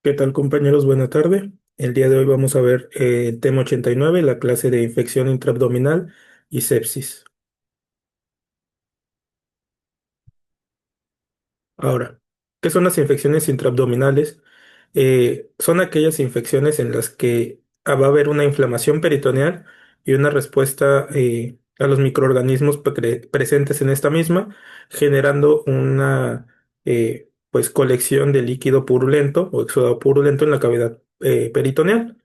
¿Qué tal, compañeros? Buena tarde. El día de hoy vamos a ver el tema 89, la clase de infección intraabdominal y sepsis. Ahora, ¿qué son las infecciones intraabdominales? Son aquellas infecciones en las que va a haber una inflamación peritoneal y una respuesta a los microorganismos presentes en esta misma, generando una pues colección de líquido purulento o exudado purulento en la cavidad peritoneal.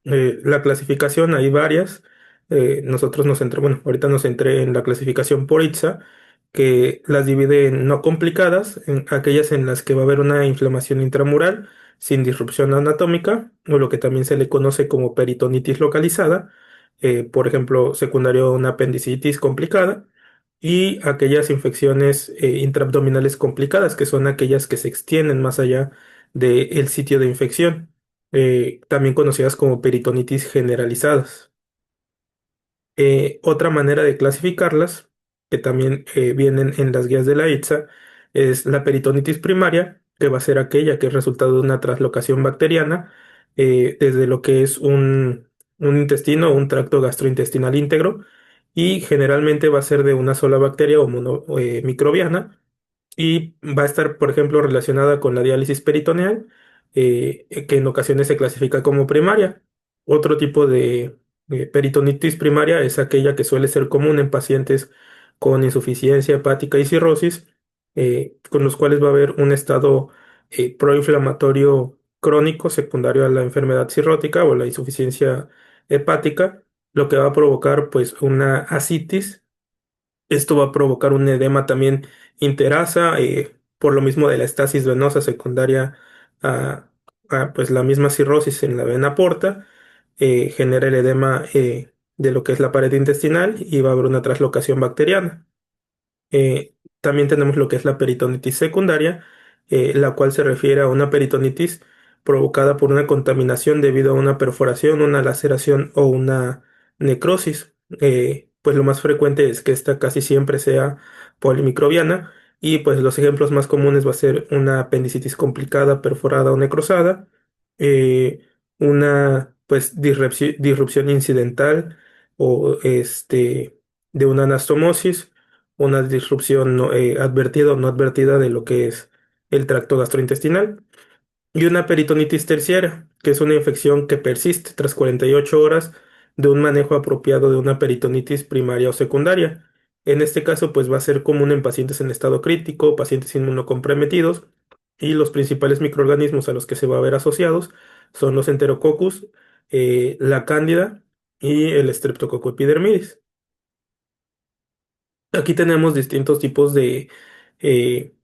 La clasificación hay varias. Nosotros nos centramos, bueno, ahorita nos centré en la clasificación por ITSA, que las divide en no complicadas, en aquellas en las que va a haber una inflamación intramural sin disrupción anatómica, o lo que también se le conoce como peritonitis localizada, por ejemplo, secundario a una apendicitis complicada, y aquellas infecciones intraabdominales complicadas, que son aquellas que se extienden más allá del sitio de infección, también conocidas como peritonitis generalizadas. Otra manera de clasificarlas, que también vienen en las guías de la ITSA, es la peritonitis primaria, que va a ser aquella que es resultado de una traslocación bacteriana desde lo que es un intestino o un tracto gastrointestinal íntegro, y generalmente va a ser de una sola bacteria o microbiana, y va a estar, por ejemplo, relacionada con la diálisis peritoneal, que en ocasiones se clasifica como primaria. Otro tipo de peritonitis primaria es aquella que suele ser común en pacientes con insuficiencia hepática y cirrosis, con los cuales va a haber un estado proinflamatorio crónico secundario a la enfermedad cirrótica o la insuficiencia hepática, lo que va a provocar pues una ascitis. Esto va a provocar un edema también interasa, por lo mismo de la estasis venosa secundaria a, pues la misma cirrosis en la vena porta, genera el edema de lo que es la pared intestinal y va a haber una traslocación bacteriana. También tenemos lo que es la peritonitis secundaria, la cual se refiere a una peritonitis provocada por una contaminación debido a una perforación, una laceración o una necrosis. Pues lo más frecuente es que esta casi siempre sea polimicrobiana, y pues los ejemplos más comunes va a ser una apendicitis complicada, perforada o necrosada, una pues disrupción incidental o de una anastomosis, una disrupción advertida o no advertida de lo que es el tracto gastrointestinal, y una peritonitis terciaria, que es una infección que persiste tras 48 horas de un manejo apropiado de una peritonitis primaria o secundaria. En este caso, pues va a ser común en pacientes en estado crítico, pacientes inmunocomprometidos, y los principales microorganismos a los que se va a ver asociados son los Enterococcus, la Cándida y el Streptococcus epidermidis. Aquí tenemos distintos tipos de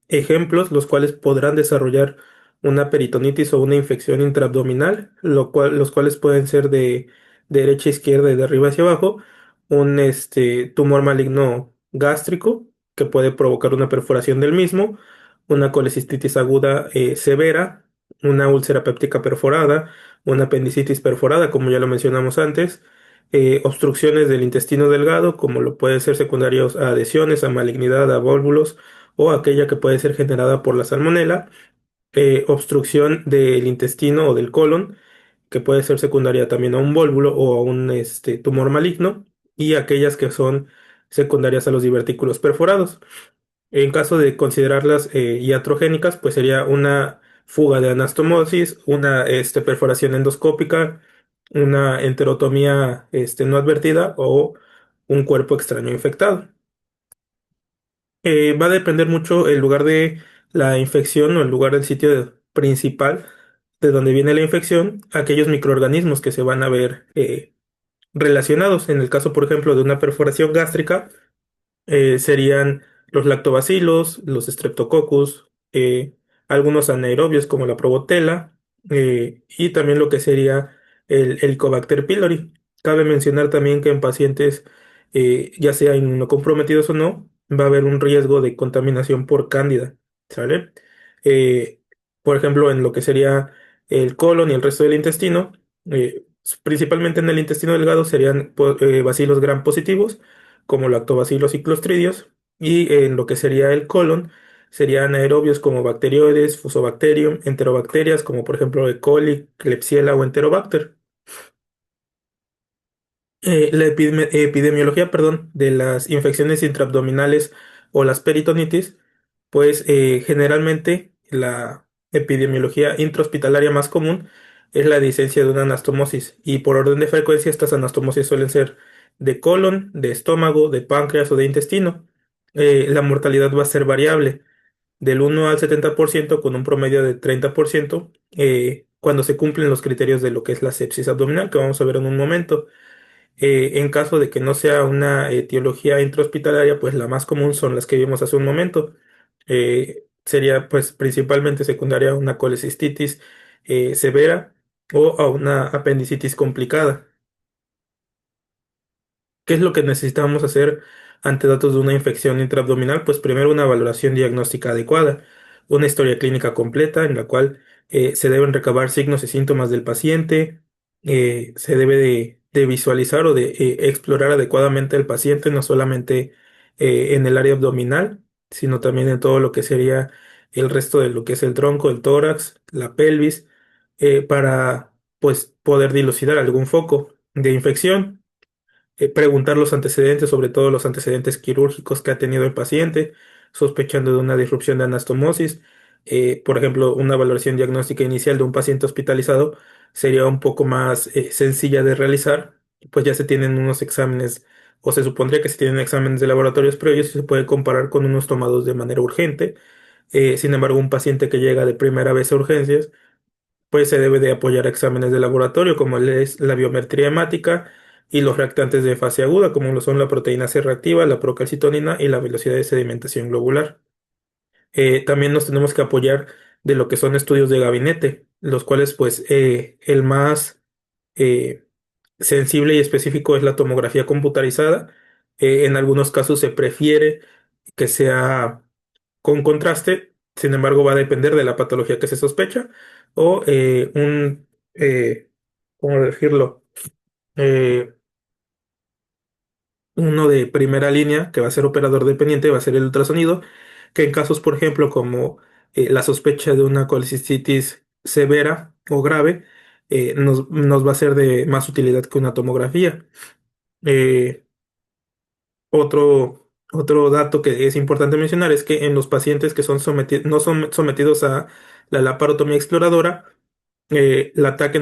ejemplos, los cuales podrán desarrollar una peritonitis o una infección intraabdominal, los cuales pueden ser de derecha a izquierda y de arriba hacia abajo. Un tumor maligno gástrico que puede provocar una perforación del mismo, una colecistitis aguda severa, una úlcera péptica perforada, una apendicitis perforada, como ya lo mencionamos antes, obstrucciones del intestino delgado, como lo pueden ser secundarios a adhesiones, a malignidad, a volvulos, o aquella que puede ser generada por la salmonela, obstrucción del intestino o del colon, que puede ser secundaria también a un vólvulo o a un tumor maligno, y aquellas que son secundarias a los divertículos perforados. En caso de considerarlas iatrogénicas, pues sería una fuga de anastomosis, una perforación endoscópica, una enterotomía no advertida o un cuerpo extraño infectado. Va a depender mucho el lugar de la infección o el lugar del sitio principal de donde viene la infección, aquellos microorganismos que se van a ver relacionados. En el caso, por ejemplo, de una perforación gástrica, serían los lactobacilos, los streptococcus, algunos anaerobios como la probotela, y también lo que sería el Helicobacter pylori. Cabe mencionar también que en pacientes, ya sea inmunocomprometidos o no, va a haber un riesgo de contaminación por cándida, ¿sale? Eh, por ejemplo, en lo que sería el colon y el resto del intestino, principalmente en el intestino delgado serían bacilos gram positivos como lactobacilos y clostridios, y en lo que sería el colon serían aerobios como bacterioides, Fusobacterium, enterobacterias como por ejemplo E. coli, Klebsiella o Enterobacter. La epidemiología, perdón, de las infecciones intraabdominales o las peritonitis, pues generalmente la epidemiología intrahospitalaria más común es la licencia de una anastomosis y por orden de frecuencia estas anastomosis suelen ser de colon, de estómago, de páncreas o de intestino. La mortalidad va a ser variable del 1 al 70% con un promedio de 30% cuando se cumplen los criterios de lo que es la sepsis abdominal que vamos a ver en un momento. En caso de que no sea una etiología intrahospitalaria, pues la más común son las que vimos hace un momento. Sería pues principalmente secundaria a una colecistitis severa o a una apendicitis complicada. ¿Qué es lo que necesitamos hacer ante datos de una infección intraabdominal? Pues primero una valoración diagnóstica adecuada, una historia clínica completa en la cual se deben recabar signos y síntomas del paciente, se debe de visualizar o de explorar adecuadamente al paciente, no solamente en el área abdominal, sino también en todo lo que sería el resto de lo que es el tronco, el tórax, la pelvis, para pues poder dilucidar algún foco de infección, preguntar los antecedentes, sobre todo los antecedentes quirúrgicos que ha tenido el paciente, sospechando de una disrupción de anastomosis. Por ejemplo, una valoración diagnóstica inicial de un paciente hospitalizado sería un poco más sencilla de realizar, pues ya se tienen unos exámenes, o se supondría que se tienen exámenes de laboratorios previos y se puede comparar con unos tomados de manera urgente. Sin embargo, un paciente que llega de primera vez a urgencias, pues se debe de apoyar a exámenes de laboratorio como es la biometría hemática y los reactantes de fase aguda como lo son la proteína C reactiva, la procalcitonina y la velocidad de sedimentación globular. También nos tenemos que apoyar de lo que son estudios de gabinete, los cuales pues el más eh, sensible y específico es la tomografía computarizada. En algunos casos se prefiere que sea con contraste, sin embargo, va a depender de la patología que se sospecha o ¿cómo decirlo? Eh, Uno de primera línea, que va a ser operador dependiente, va a ser el ultrasonido, que en casos, por ejemplo, como la sospecha de una colecistitis severa o grave, nos va a ser de más utilidad que una tomografía. Eh, otro dato que es importante mencionar es que en los pacientes que no son sometidos a la laparotomía exploradora, la TAC es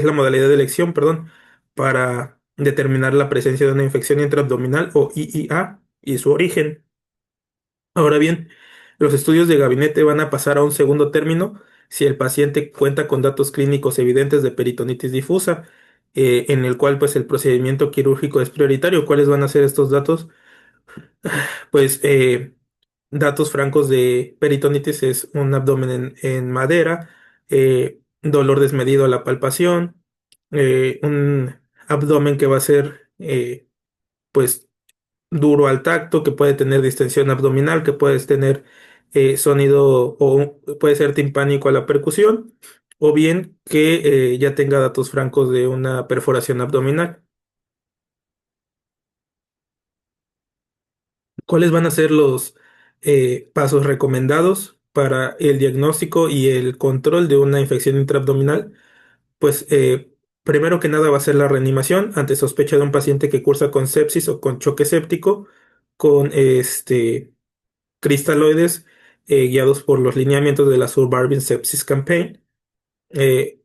la modalidad de elección, perdón, para determinar la presencia de una infección intraabdominal o IIA y su origen. Ahora bien, los estudios de gabinete van a pasar a un segundo término si el paciente cuenta con datos clínicos evidentes de peritonitis difusa, en el cual pues el procedimiento quirúrgico es prioritario. ¿Cuáles van a ser estos datos? Pues datos francos de peritonitis es un abdomen en madera, dolor desmedido a la palpación, un abdomen que va a ser pues duro al tacto, que puede tener distensión abdominal, que puedes tener sonido o puede ser timpánico a la percusión, o bien que ya tenga datos francos de una perforación abdominal. ¿Cuáles van a ser los pasos recomendados para el diagnóstico y el control de una infección intraabdominal? Pues primero que nada va a ser la reanimación ante sospecha de un paciente que cursa con sepsis o con choque séptico, con cristaloides guiados por los lineamientos de la Suburban Sepsis Campaign,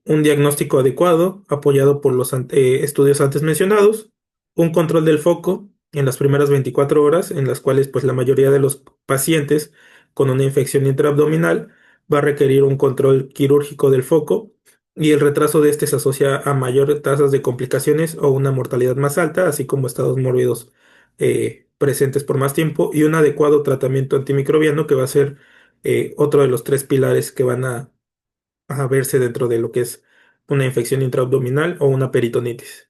un diagnóstico adecuado apoyado por los estudios antes mencionados, un control del foco en las primeras 24 horas, en las cuales pues la mayoría de los pacientes con una infección intraabdominal va a requerir un control quirúrgico del foco y el retraso de este se asocia a mayores tasas de complicaciones o una mortalidad más alta, así como estados mórbidos presentes por más tiempo y un adecuado tratamiento antimicrobiano que va a ser otro de los tres pilares que van a verse dentro de lo que es una infección intraabdominal o una peritonitis.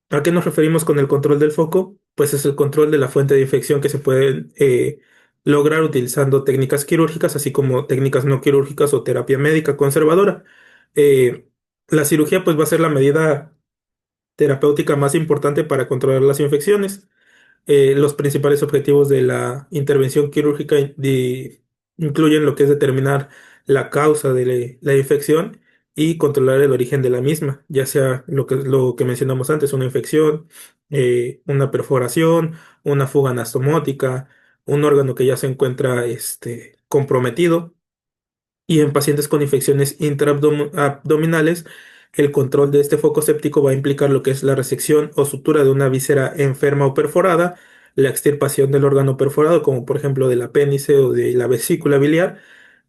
¿A qué nos referimos con el control del foco? Pues es el control de la fuente de infección que se puede lograr utilizando técnicas quirúrgicas, así como técnicas no quirúrgicas o terapia médica conservadora. Eh, la cirugía pues va a ser la medida terapéutica más importante para controlar las infecciones. Los principales objetivos de la intervención quirúrgica incluyen lo que es determinar la causa de la infección y controlar el origen de la misma, ya sea lo que mencionamos antes, una infección, una perforación, una fuga anastomótica, un órgano que ya se encuentra comprometido. Y en pacientes con infecciones intraabdominales, el control de este foco séptico va a implicar lo que es la resección o sutura de una víscera enferma o perforada, la extirpación del órgano perforado, como por ejemplo del apéndice o de la vesícula biliar,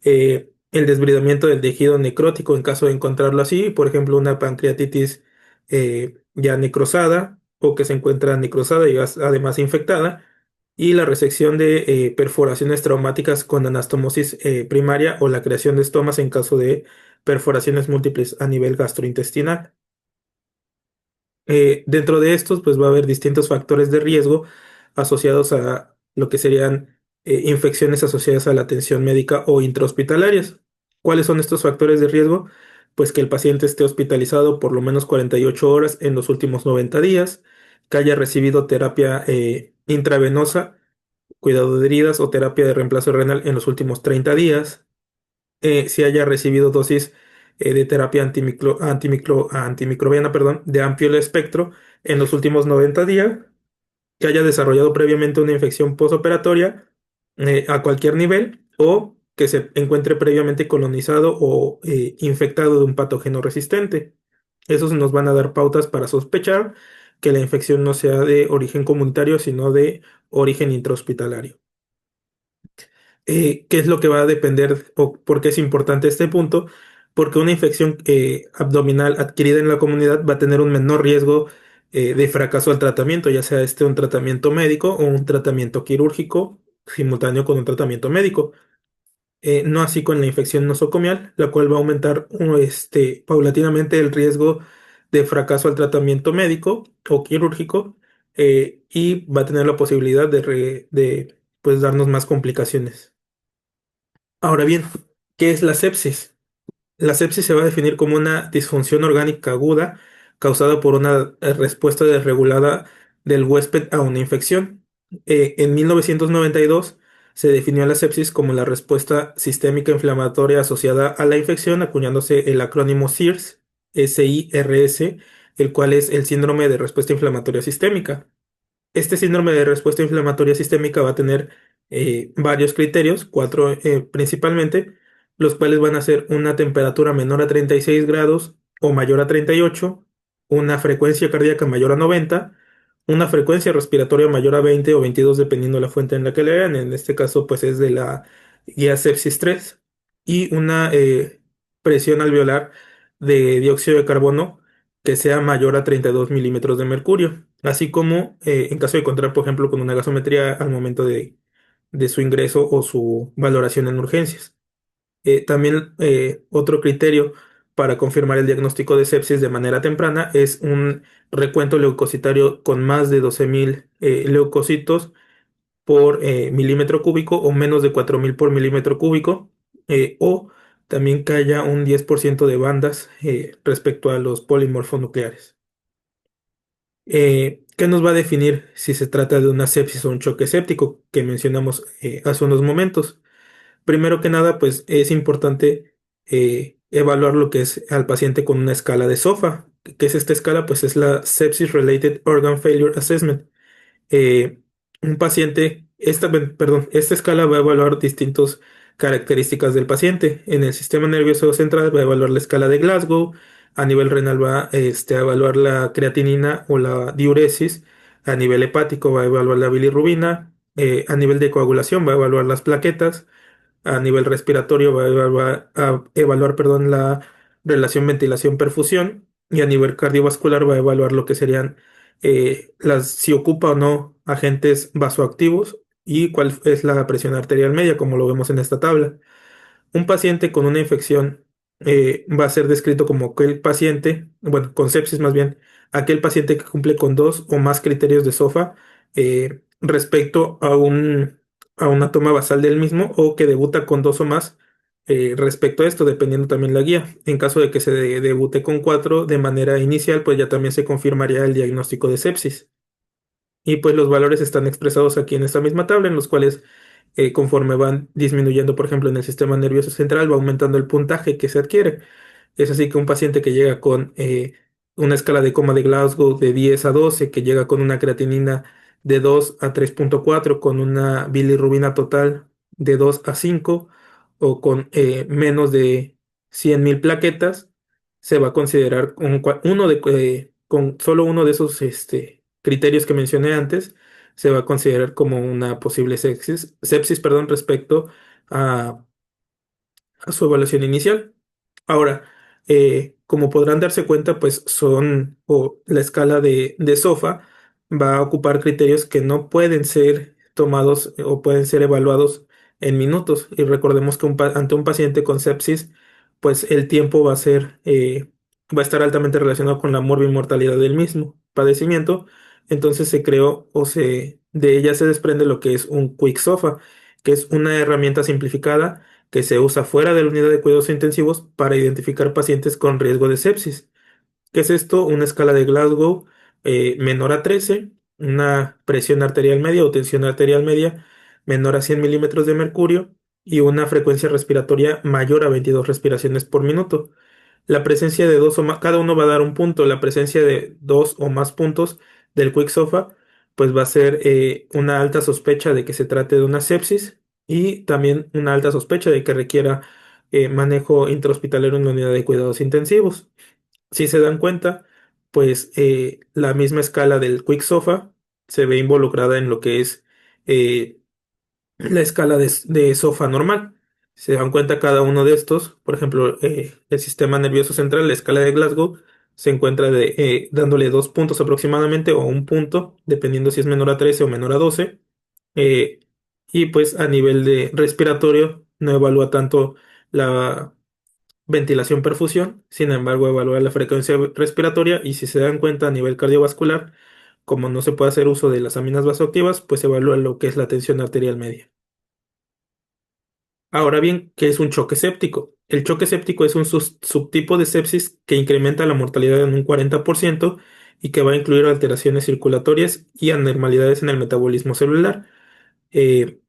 el desbridamiento del tejido necrótico en caso de encontrarlo así, por ejemplo una pancreatitis ya necrosada o que se encuentra necrosada y además infectada, y la resección de perforaciones traumáticas con anastomosis primaria o la creación de estomas en caso de perforaciones múltiples a nivel gastrointestinal. Dentro de estos, pues va a haber distintos factores de riesgo asociados a lo que serían infecciones asociadas a la atención médica o intrahospitalarias. ¿Cuáles son estos factores de riesgo? Pues que el paciente esté hospitalizado por lo menos 48 horas en los últimos 90 días, que haya recibido terapia intravenosa, cuidado de heridas o terapia de reemplazo renal en los últimos 30 días, si haya recibido dosis de terapia antimicrobiana, perdón, de amplio espectro en los últimos 90 días, que haya desarrollado previamente una infección postoperatoria a cualquier nivel o que se encuentre previamente colonizado o infectado de un patógeno resistente. Esos nos van a dar pautas para sospechar que la infección no sea de origen comunitario, sino de origen intrahospitalario. ¿Qué es lo que va a depender o por qué es importante este punto? Porque una infección abdominal adquirida en la comunidad va a tener un menor riesgo de fracaso al tratamiento, ya sea un tratamiento médico o un tratamiento quirúrgico simultáneo con un tratamiento médico. No así con la infección nosocomial, la cual va a aumentar paulatinamente el riesgo de fracaso al tratamiento médico o quirúrgico, y va a tener la posibilidad pues, darnos más complicaciones. Ahora bien, ¿qué es la sepsis? La sepsis se va a definir como una disfunción orgánica aguda causada por una respuesta desregulada del huésped a una infección. En 1992 se definió la sepsis como la respuesta sistémica inflamatoria asociada a la infección, acuñándose el acrónimo SIRS, SIRS, el cual es el síndrome de respuesta inflamatoria sistémica. Este síndrome de respuesta inflamatoria sistémica va a tener varios criterios, cuatro principalmente, los cuales van a ser una temperatura menor a 36 grados o mayor a 38, una frecuencia cardíaca mayor a 90, una frecuencia respiratoria mayor a 20 o 22 dependiendo de la fuente en la que le vean, en este caso pues es de la guía Sepsis 3, y una presión alveolar de dióxido de carbono que sea mayor a 32 milímetros de mercurio, así como en caso de contar, por ejemplo, con una gasometría al momento de su ingreso o su valoración en urgencias. También otro criterio para confirmar el diagnóstico de sepsis de manera temprana es un recuento leucocitario con más de 12.000 leucocitos por milímetro cúbico o menos de 4.000 por milímetro cúbico, o también que haya un 10% de bandas respecto a los polimorfonucleares. ¿Qué nos va a definir si se trata de una sepsis o un choque séptico que mencionamos hace unos momentos? Primero que nada, pues es importante evaluar lo que es al paciente con una escala de SOFA. ¿Qué es esta escala? Pues es la Sepsis Related Organ Failure Assessment. eh, un paciente, esta escala va a evaluar distintas características del paciente. En el sistema nervioso central va a evaluar la escala de Glasgow, a nivel renal va a evaluar la creatinina o la diuresis, a nivel hepático va a evaluar la bilirrubina, a nivel de coagulación va a evaluar las plaquetas, a nivel respiratorio va a evaluar, perdón, la relación ventilación-perfusión, y a nivel cardiovascular va a evaluar lo que serían si ocupa o no agentes vasoactivos y cuál es la presión arterial media, como lo vemos en esta tabla. Un paciente con una infección va a ser descrito como aquel paciente, bueno, con sepsis más bien, aquel paciente que cumple con dos o más criterios de SOFA respecto a una toma basal del mismo, o que debuta con dos o más respecto a esto, dependiendo también la guía. En caso de que se debute con cuatro de manera inicial, pues ya también se confirmaría el diagnóstico de sepsis. Y pues los valores están expresados aquí en esta misma tabla, en los cuales conforme van disminuyendo, por ejemplo, en el sistema nervioso central, va aumentando el puntaje que se adquiere. Es así que un paciente que llega con una escala de coma de Glasgow de 10 a 12, que llega con una creatinina de 2 a 3,4, con una bilirrubina total de 2 a 5, o con menos de 100.000 plaquetas, se va a considerar con solo uno de esos criterios que mencioné antes, se va a considerar como una posible sepsis, perdón, respecto a su evaluación inicial. Ahora, como podrán darse cuenta, pues o la escala de SOFA va a ocupar criterios que no pueden ser tomados o pueden ser evaluados en minutos. Y recordemos que ante un paciente con sepsis, pues el tiempo va a estar altamente relacionado con la mortalidad del mismo padecimiento. Entonces se creó de ella se desprende lo que es un Quick SOFA, que es una herramienta simplificada que se usa fuera de la unidad de cuidados intensivos para identificar pacientes con riesgo de sepsis. ¿Qué es esto? Una escala de Glasgow menor a 13, una presión arterial media o tensión arterial media menor a 100 milímetros de mercurio y una frecuencia respiratoria mayor a 22 respiraciones por minuto. La presencia de dos o más, cada uno va a dar un punto. La presencia de dos o más puntos del Quick SOFA, pues va a ser una alta sospecha de que se trate de una sepsis y también una alta sospecha de que requiera manejo intrahospitalario en la unidad de cuidados intensivos. Si se dan cuenta, pues la misma escala del Quick SOFA se ve involucrada en lo que es eh, la escala de SOFA normal. Si se dan cuenta, cada uno de estos, por ejemplo, el sistema nervioso central, la escala de Glasgow, se encuentra dándole 2 puntos aproximadamente o un punto, dependiendo si es menor a 13 o menor a 12. eh, y pues a nivel de respiratorio no evalúa tanto la ventilación-perfusión, sin embargo evalúa la frecuencia respiratoria, y si se dan cuenta a nivel cardiovascular, como no se puede hacer uso de las aminas vasoactivas, pues evalúa lo que es la tensión arterial media. Ahora bien, ¿qué es un choque séptico? El choque séptico es un subtipo de sepsis que incrementa la mortalidad en un 40% y que va a incluir alteraciones circulatorias y anormalidades en el metabolismo celular.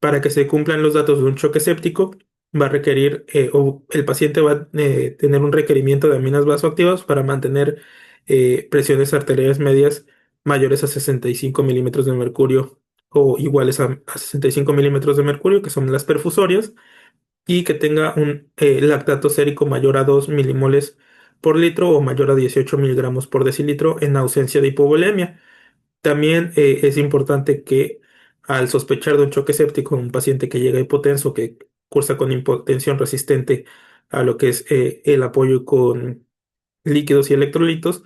Para que se cumplan los datos de un choque séptico, va a requerir, o el paciente va a tener un requerimiento de aminas vasoactivas para mantener presiones arteriales medias mayores a 65 milímetros de mercurio o iguales a 65 milímetros de mercurio, que son las perfusorias, y que tenga un lactato sérico mayor a 2 milimoles por litro o mayor a 18 miligramos por decilitro en ausencia de hipovolemia. También es importante que al sospechar de un choque séptico en un paciente que llega hipotenso, que cursa con hipotensión resistente a lo que es el apoyo con líquidos y electrolitos,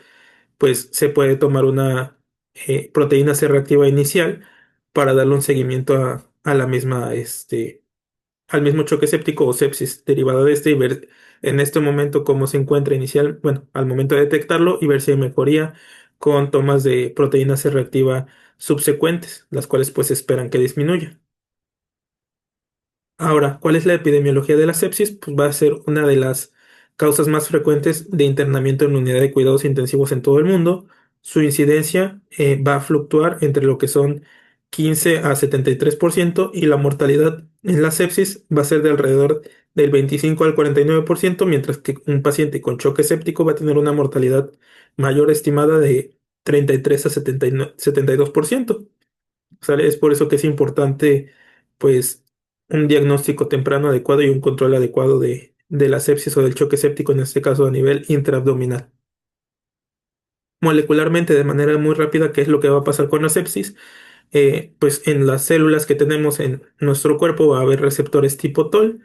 pues se puede tomar una proteína C reactiva inicial para darle un seguimiento a la misma, al mismo choque séptico o sepsis derivada de este, y ver en este momento cómo se encuentra inicial, bueno, al momento de detectarlo, y ver si hay mejoría con tomas de proteína C reactiva subsecuentes, las cuales pues esperan que disminuya. Ahora, ¿cuál es la epidemiología de la sepsis? Pues va a ser una de las causas más frecuentes de internamiento en la unidad de cuidados intensivos en todo el mundo. Su incidencia va a fluctuar entre lo que son 15 a 73%, y la mortalidad en la sepsis va a ser de alrededor del 25 al 49%, mientras que un paciente con choque séptico va a tener una mortalidad mayor estimada de 33 a 72%. ¿Sale? Es por eso que es importante, pues, un diagnóstico temprano adecuado y un control adecuado de la sepsis o del choque séptico, en este caso a nivel intraabdominal. Molecularmente, de manera muy rápida, ¿qué es lo que va a pasar con la sepsis? Pues en las células que tenemos en nuestro cuerpo va a haber receptores tipo TOL,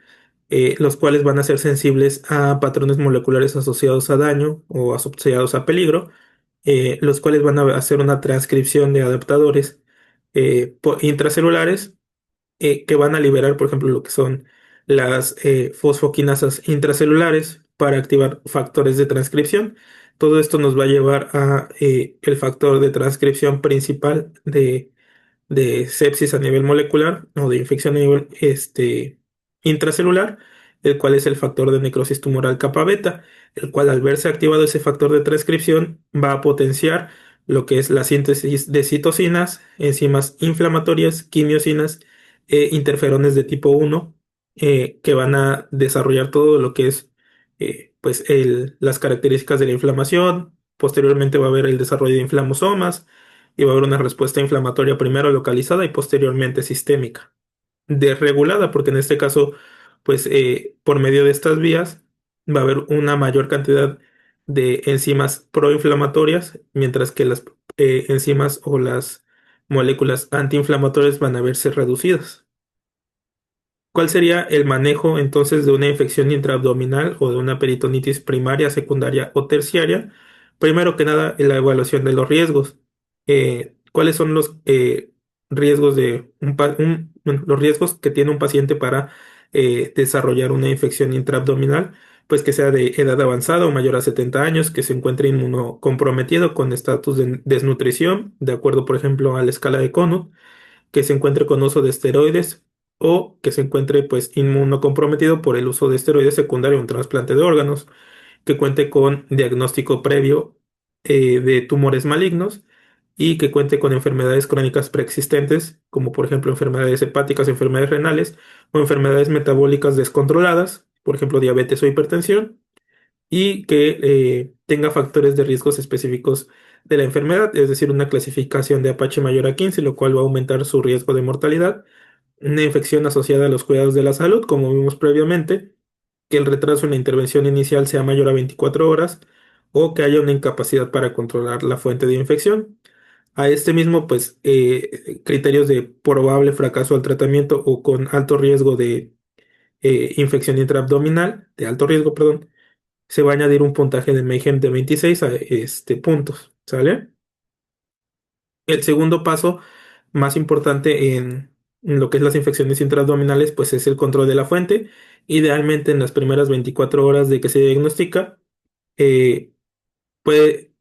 los cuales van a ser sensibles a patrones moleculares asociados a daño o asociados a peligro, los cuales van a hacer una transcripción de adaptadores intracelulares, que van a liberar, por ejemplo, lo que son las fosfoquinasas intracelulares para activar factores de transcripción. Todo esto nos va a llevar a el factor de transcripción principal de sepsis a nivel molecular o de infección a nivel intracelular, el cual es el factor de necrosis tumoral kappa beta, el cual, al verse activado ese factor de transcripción, va a potenciar lo que es la síntesis de citocinas, enzimas inflamatorias, quimiosinas e interferones de tipo 1, que van a desarrollar todo lo que es pues las características de la inflamación. Posteriormente va a haber el desarrollo de inflamosomas y va a haber una respuesta inflamatoria primero localizada y posteriormente sistémica desregulada, porque en este caso, pues por medio de estas vías va a haber una mayor cantidad de enzimas proinflamatorias, mientras que las enzimas o las moléculas antiinflamatorias van a verse reducidas. ¿Cuál sería el manejo entonces de una infección intraabdominal o de una peritonitis primaria, secundaria o terciaria? Primero que nada, la evaluación de los riesgos. ¿Cuáles son los riesgos de bueno, los riesgos que tiene un paciente para desarrollar una infección intraabdominal? Pues que sea de edad avanzada o mayor a 70 años, que se encuentre inmunocomprometido con estatus de desnutrición, de acuerdo, por ejemplo, a la escala de Conut, que se encuentre con uso de esteroides o que se encuentre pues inmunocomprometido por el uso de esteroides secundario a un trasplante de órganos, que cuente con diagnóstico previo de tumores malignos y que cuente con enfermedades crónicas preexistentes, como por ejemplo enfermedades hepáticas, enfermedades renales o enfermedades metabólicas descontroladas, por ejemplo diabetes o hipertensión, y que tenga factores de riesgos específicos de la enfermedad, es decir, una clasificación de Apache mayor a 15, lo cual va a aumentar su riesgo de mortalidad, una infección asociada a los cuidados de la salud, como vimos previamente, que el retraso en la intervención inicial sea mayor a 24 horas o que haya una incapacidad para controlar la fuente de infección. A este mismo, pues, criterios de probable fracaso al tratamiento o con alto riesgo de infección intraabdominal, de alto riesgo, perdón, se va a añadir un puntaje de Mayhem de 26 a puntos, ¿sale? El segundo paso más importante en lo que es las infecciones intraabdominales, pues es el control de la fuente. Idealmente en las primeras 24 horas de que se diagnostica, eh,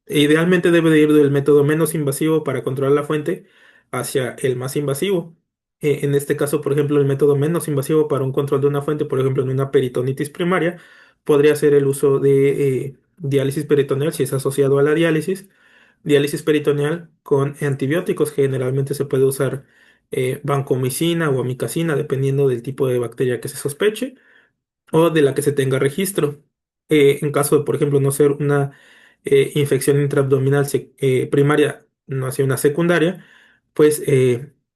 idealmente debe de ir del método menos invasivo para controlar la fuente hacia el más invasivo. En este caso, por ejemplo, el método menos invasivo para un control de una fuente, por ejemplo, en una peritonitis primaria, podría ser el uso de diálisis peritoneal si es asociado a la diálisis. Diálisis peritoneal con antibióticos, generalmente se puede usar vancomicina o amicacina, dependiendo del tipo de bacteria que se sospeche o de la que se tenga registro. En caso de, por ejemplo, no ser una infección intraabdominal primaria, no hacia una secundaria, pues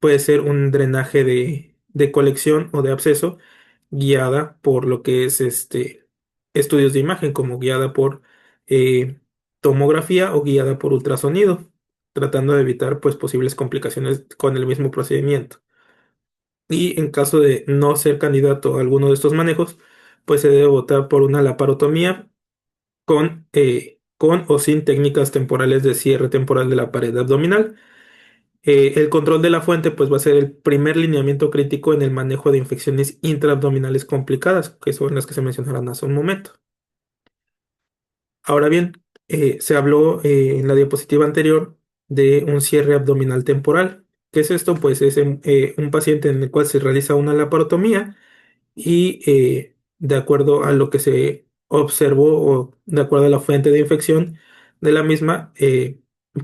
puede ser un drenaje de colección o de absceso guiada por lo que es estudios de imagen, como guiada por eh, tomografía o guiada por ultrasonido, tratando de evitar pues posibles complicaciones con el mismo procedimiento. Y en caso de no ser candidato a alguno de estos manejos, pues se debe optar por una laparotomía con o sin técnicas temporales de cierre temporal de la pared abdominal. El control de la fuente pues va a ser el primer lineamiento crítico en el manejo de infecciones intraabdominales complicadas, que son las que se mencionaron hace un momento. Ahora bien, se habló en la diapositiva anterior de un cierre abdominal temporal. ¿Qué es esto? Pues es un paciente en el cual se realiza una laparotomía y de acuerdo a lo que se observó o de acuerdo a la fuente de infección de la misma,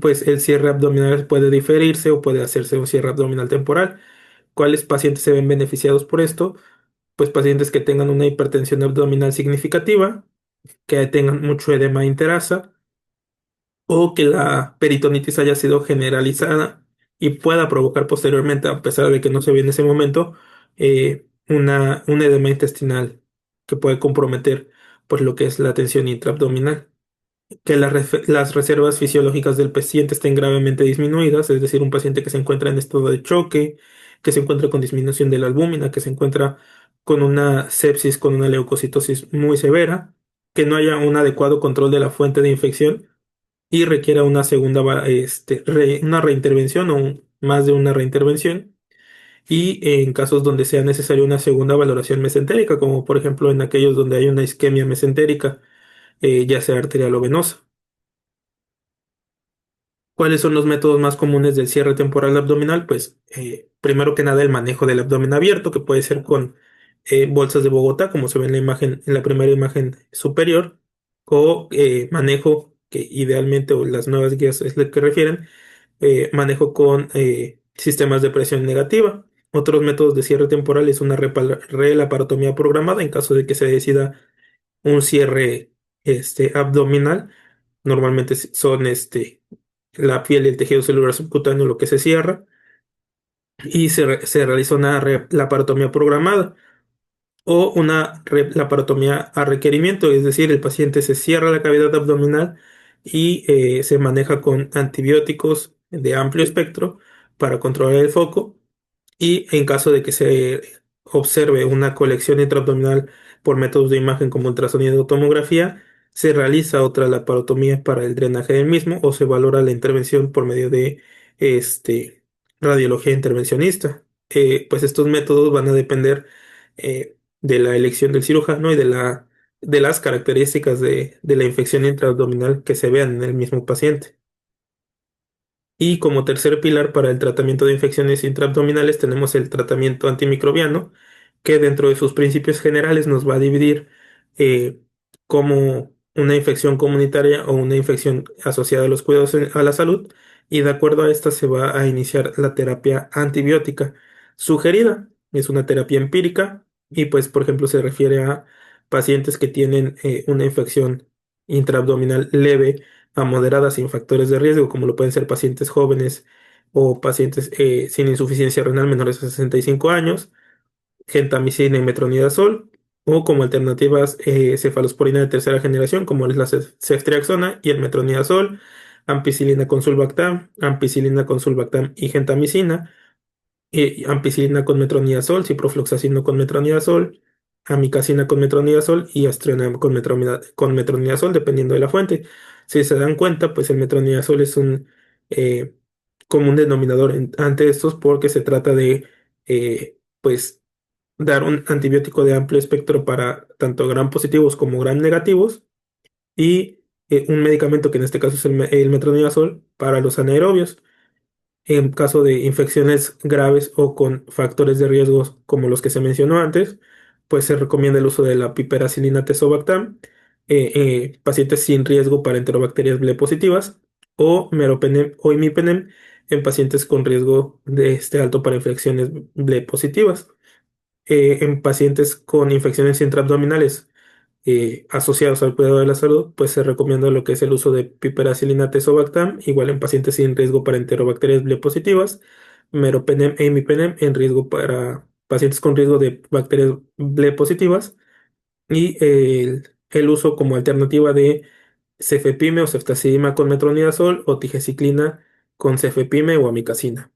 pues el cierre abdominal puede diferirse o puede hacerse un cierre abdominal temporal. ¿Cuáles pacientes se ven beneficiados por esto? Pues pacientes que tengan una hipertensión abdominal significativa, que tengan mucho edema interasa o que la peritonitis haya sido generalizada y pueda provocar posteriormente, a pesar de que no se ve en ese momento, un edema intestinal que puede comprometer pues lo que es la tensión intraabdominal. Que las reservas fisiológicas del paciente estén gravemente disminuidas, es decir, un paciente que se encuentra en estado de choque, que se encuentra con disminución de la albúmina, que se encuentra con una sepsis, con una leucocitosis muy severa, que no haya un adecuado control de la fuente de infección y requiera una segunda, una reintervención o más de una reintervención. Y en casos donde sea necesaria una segunda valoración mesentérica, como por ejemplo en aquellos donde hay una isquemia mesentérica, ya sea arterial o venosa. ¿Cuáles son los métodos más comunes del cierre temporal abdominal? Pues primero que nada el manejo del abdomen abierto, que puede ser con bolsas de Bogotá, como se ve en la imagen, en la primera imagen superior, o manejo que idealmente o las nuevas guías es lo que refieren, manejo con sistemas de presión negativa. Otros métodos de cierre temporal es una relaparotomía programada en caso de que se decida un cierre abdominal. Normalmente son la piel y el tejido celular subcutáneo lo que se cierra y se realiza una laparotomía programada o una laparotomía a requerimiento, es decir, el paciente se cierra la cavidad abdominal y se maneja con antibióticos de amplio espectro para controlar el foco y en caso de que se observe una colección intraabdominal por métodos de imagen como ultrasonido o tomografía, se realiza otra laparotomía para el drenaje del mismo o se valora la intervención por medio de radiología intervencionista. Pues estos métodos van a depender de la elección del cirujano y de las características de la infección intraabdominal que se vean en el mismo paciente. Y como tercer pilar para el tratamiento de infecciones intraabdominales tenemos el tratamiento antimicrobiano, que dentro de sus principios generales nos va a dividir eh, como una infección comunitaria o una infección asociada a los cuidados a la salud, y de acuerdo a esta se va a iniciar la terapia antibiótica sugerida. Es una terapia empírica y pues por ejemplo se refiere a pacientes que tienen una infección intraabdominal leve a moderadas sin factores de riesgo, como lo pueden ser pacientes jóvenes o pacientes sin insuficiencia renal menores a 65 años, gentamicina y metronidazol, o como alternativas cefalosporina de tercera generación, como es la ceftriaxona y el metronidazol, ampicilina con sulbactam y gentamicina, ampicilina con metronidazol, ciprofloxacino con metronidazol, amicacina con metronidazol y aztreonam con metronidazol, dependiendo de la fuente. Si se dan cuenta, pues el metronidazol es un eh, común denominador ante estos porque se trata de, pues, dar un antibiótico de amplio espectro para tanto gram positivos como gram negativos y un medicamento que en este caso es el metronidazol para los anaerobios. En caso de infecciones graves o con factores de riesgo como los que se mencionó antes, pues se recomienda el uso de la piperacilina tazobactam, pacientes sin riesgo para enterobacterias B positivas, o meropenem o imipenem en pacientes con riesgo de alto para infecciones B positivas. En pacientes con infecciones intraabdominales asociados al cuidado de la salud, pues se recomienda lo que es el uso de piperacilina tazobactam, igual en pacientes sin riesgo para enterobacterias B positivas, meropenem e imipenem en riesgo para pacientes con riesgo de bacterias B positivas, y el uso como alternativa de cefepime o ceftazidima con metronidazol o tigecyclina con cefepime o amicacina.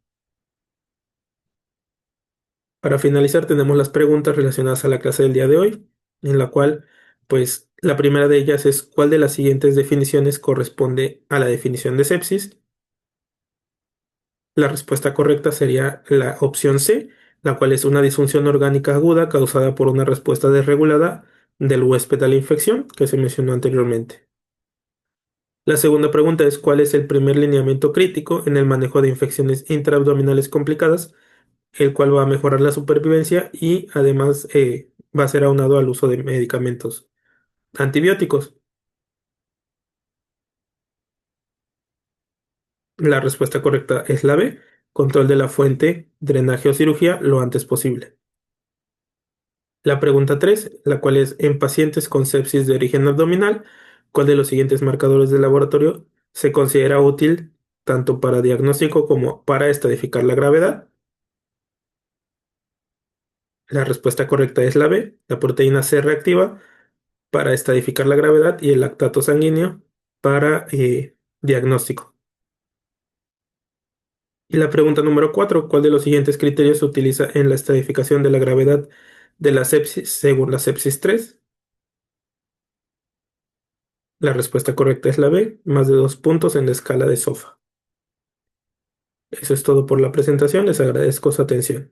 Para finalizar, tenemos las preguntas relacionadas a la clase del día de hoy, en la cual, pues, la primera de ellas es ¿cuál de las siguientes definiciones corresponde a la definición de sepsis? La respuesta correcta sería la opción C, la cual es una disfunción orgánica aguda causada por una respuesta desregulada del huésped a la infección que se mencionó anteriormente. La segunda pregunta es ¿cuál es el primer lineamiento crítico en el manejo de infecciones intraabdominales complicadas, el cual va a mejorar la supervivencia y además va a ser aunado al uso de medicamentos antibióticos? La respuesta correcta es la B, control de la fuente, drenaje o cirugía lo antes posible. La pregunta 3, la cual es en pacientes con sepsis de origen abdominal, ¿cuál de los siguientes marcadores de laboratorio se considera útil tanto para diagnóstico como para estadificar la gravedad? La respuesta correcta es la B, la proteína C reactiva para estadificar la gravedad y el lactato sanguíneo para diagnóstico. Y la pregunta número 4, ¿cuál de los siguientes criterios se utiliza en la estadificación de la gravedad de la sepsis según la sepsis 3? La respuesta correcta es la B, más de 2 puntos en la escala de SOFA. Eso es todo por la presentación, les agradezco su atención.